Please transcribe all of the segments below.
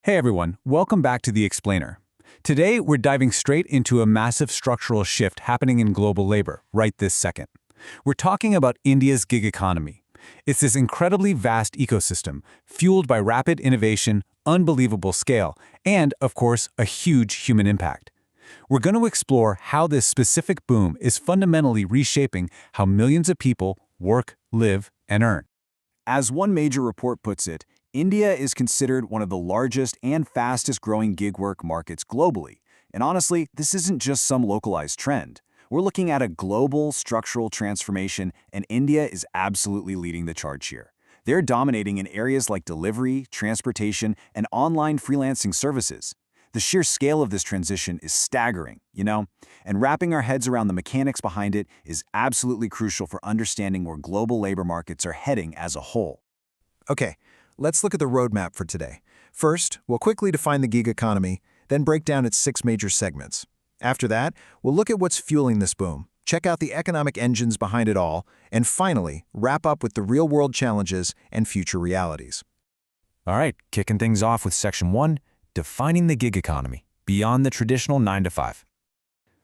Hey everyone, welcome back to The Explainer. Today, we're diving straight into a massive structural shift happening in global labor right this second. We're talking about India's gig economy. It's this incredibly vast ecosystem, fueled by rapid innovation, unbelievable scale, and, of course, a huge human impact. We're going to explore how this specific boom is fundamentally reshaping how millions of people work, live, and earn. As one major report puts it, India is considered one of the largest and fastest-growing gig work markets globally. And honestly, this isn't just some localized trend. We're looking at a global structural transformation, and India is absolutely leading the charge here. They're dominating in areas like delivery, transportation, and online freelancing services. The sheer scale of this transition is staggering, and wrapping our heads around the mechanics behind it is absolutely crucial for understanding where global labor markets are heading as a whole. Okay, let's look at the roadmap for today. First, we'll quickly define the gig economy, then break down its 6 major segments. After that, we'll look at what's fueling this boom, check out the economic engines behind it all, and finally, wrap up with the real-world challenges and future realities. All right, kicking things off with Section 1, defining the gig economy, beyond the traditional 9-to-5.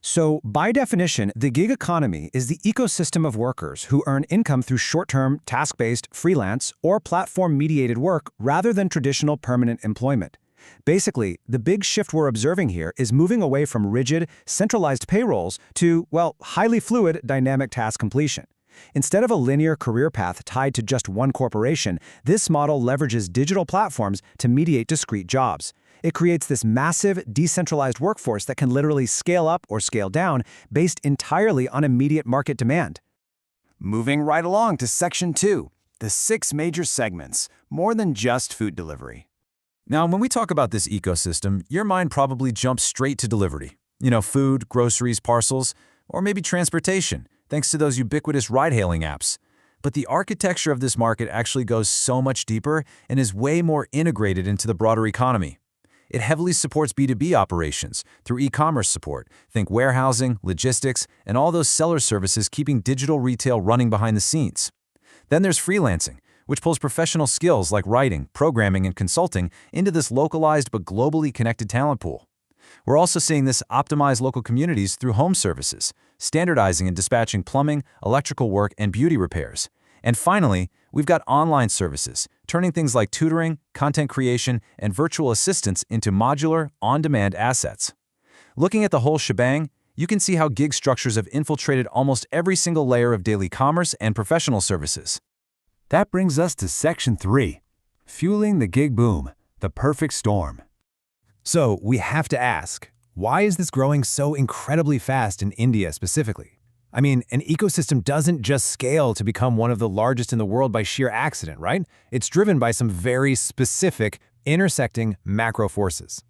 So, by definition, the gig economy is the ecosystem of workers who earn income through short-term, task-based, freelance, or platform-mediated work rather than traditional permanent employment. Basically, the big shift we're observing here is moving away from rigid, centralized payrolls to, highly fluid, dynamic task completion. Instead of a linear career path tied to just one corporation, this model leverages digital platforms to mediate discrete jobs. It creates this massive, decentralized workforce that can literally scale up or scale down based entirely on immediate market demand. Moving right along to Section 2, the 6 major segments, more than just food delivery. Now, when we talk about this ecosystem, your mind probably jumps straight to delivery. Food, groceries, parcels, or maybe transportation, thanks to those ubiquitous ride-hailing apps. But the architecture of this market actually goes so much deeper and is way more integrated into the broader economy. It heavily supports B2B operations through e-commerce support. Think warehousing, logistics, and all those seller services keeping digital retail running behind the scenes. Then there's freelancing, which pulls professional skills like writing, programming, and consulting into this localized but globally connected talent pool. We're also seeing this optimize local communities through home services, standardizing and dispatching plumbing, electrical work, and beauty repairs. And finally, we've got online services, turning things like tutoring, content creation, and virtual assistants into modular, on-demand assets. Looking at the whole shebang, you can see how gig structures have infiltrated almost every single layer of daily commerce and professional services. That brings us to Section 3, fueling the gig boom, the perfect storm. So, we have to ask, why is this growing so incredibly fast in India specifically? I mean, an ecosystem doesn't just scale to become one of the largest in the world by sheer accident, right? It's driven by some very specific, intersecting macro forces.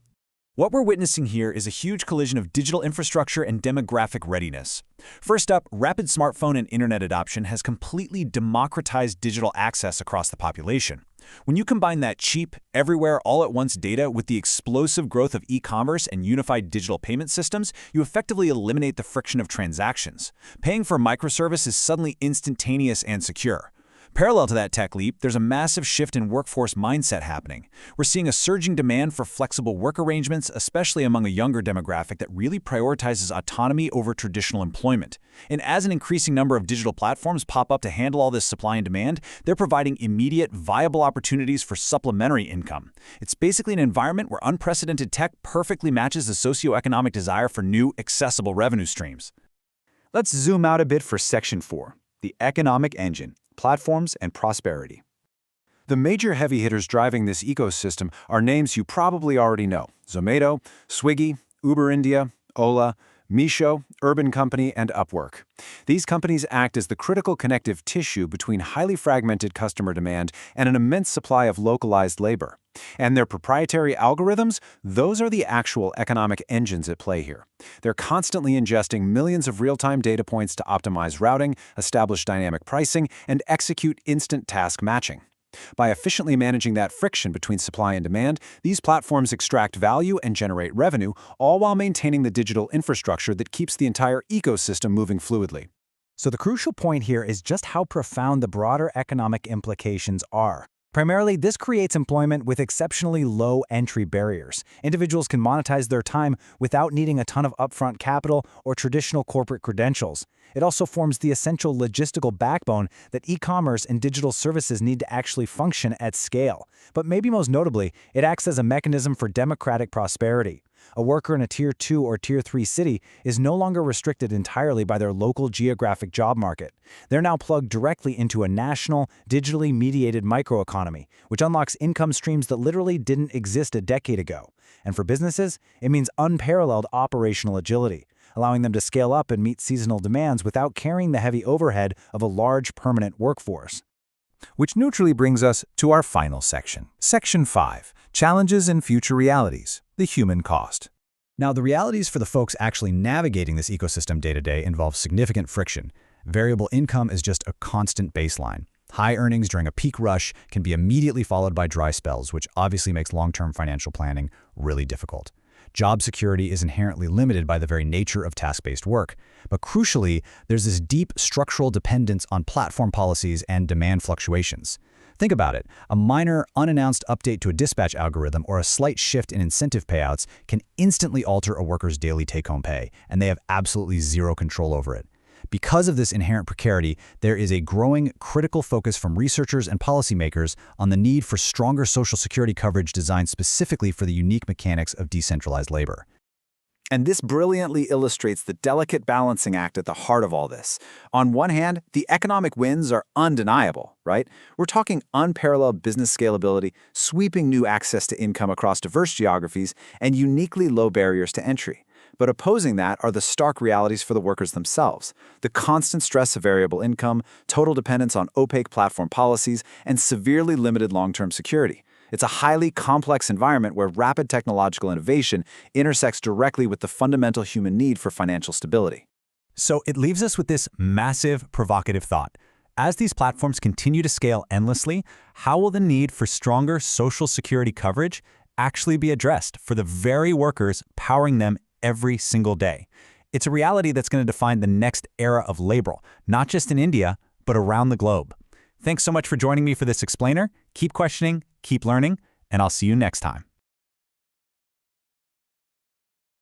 What we're witnessing here is a huge collision of digital infrastructure and demographic readiness. First up, rapid smartphone and internet adoption has completely democratized digital access across the population. When you combine that cheap, everywhere, all-at-once data with the explosive growth of e-commerce and unified digital payment systems, you effectively eliminate the friction of transactions. Paying for a microservice is suddenly instantaneous and secure. Parallel to that tech leap, there's a massive shift in workforce mindset happening. We're seeing a surging demand for flexible work arrangements, especially among a younger demographic that really prioritizes autonomy over traditional employment. And as an increasing number of digital platforms pop up to handle all this supply and demand, they're providing immediate, viable opportunities for supplementary income. It's basically an environment where unprecedented tech perfectly matches the socioeconomic desire for new, accessible revenue streams. Let's zoom out a bit for Section 4, the economic engine. Platforms and prosperity. The major heavy hitters driving this ecosystem are names you probably already know: Zomato, Swiggy, Uber India, Ola, Meesho, Urban Company, and Upwork. These companies act as the critical connective tissue between highly fragmented customer demand and an immense supply of localized labor. And their proprietary algorithms, those are the actual economic engines at play here. They're constantly ingesting millions of real-time data points to optimize routing, establish dynamic pricing, and execute instant task matching. By efficiently managing that friction between supply and demand, these platforms extract value and generate revenue, all while maintaining the digital infrastructure that keeps the entire ecosystem moving fluidly. So the crucial point here is just how profound the broader economic implications are. Primarily, this creates employment with exceptionally low entry barriers. Individuals can monetize their time without needing a ton of upfront capital or traditional corporate credentials. It also forms the essential logistical backbone that e-commerce and digital services need to actually function at scale. But maybe most notably, it acts as a mechanism for democratic prosperity. A worker in a Tier 2 or Tier 3 city is no longer restricted entirely by their local geographic job market. They're now plugged directly into a national, digitally mediated microeconomy, which unlocks income streams that literally didn't exist a decade ago. And for businesses, it means unparalleled operational agility, allowing them to scale up and meet seasonal demands without carrying the heavy overhead of a large permanent workforce. Which neutrally brings us to our final section. Section 5. Challenges and Future Realities. The Human Cost. Now, the realities for the folks actually navigating this ecosystem day-to-day involve significant friction. Variable income is just a constant baseline. High earnings during a peak rush can be immediately followed by dry spells, which obviously makes long-term financial planning really difficult. Job security is inherently limited by the very nature of task-based work. But crucially, there's this deep structural dependence on platform policies and demand fluctuations. Think about it. A minor, unannounced update to a dispatch algorithm or a slight shift in incentive payouts can instantly alter a worker's daily take-home pay, and they have absolutely zero control over it. Because of this inherent precarity, there is a growing critical focus from researchers and policymakers on the need for stronger Social Security coverage designed specifically for the unique mechanics of decentralized labor. And this brilliantly illustrates the delicate balancing act at the heart of all this. On one hand, the economic wins are undeniable, right? We're talking unparalleled business scalability, sweeping new access to income across diverse geographies, and uniquely low barriers to entry. But opposing that are the stark realities for the workers themselves. The constant stress of variable income, total dependence on opaque platform policies, and severely limited long-term security. It's a highly complex environment where rapid technological innovation intersects directly with the fundamental human need for financial stability. So it leaves us with this massive, provocative thought. As these platforms continue to scale endlessly, how will the need for stronger Social Security coverage actually be addressed for the very workers powering them every single day? It's a reality that's going to define the next era of labor, not just in India, but around the globe. Thanks so much for joining me for this explainer. Keep questioning, keep learning, and I'll see you next time.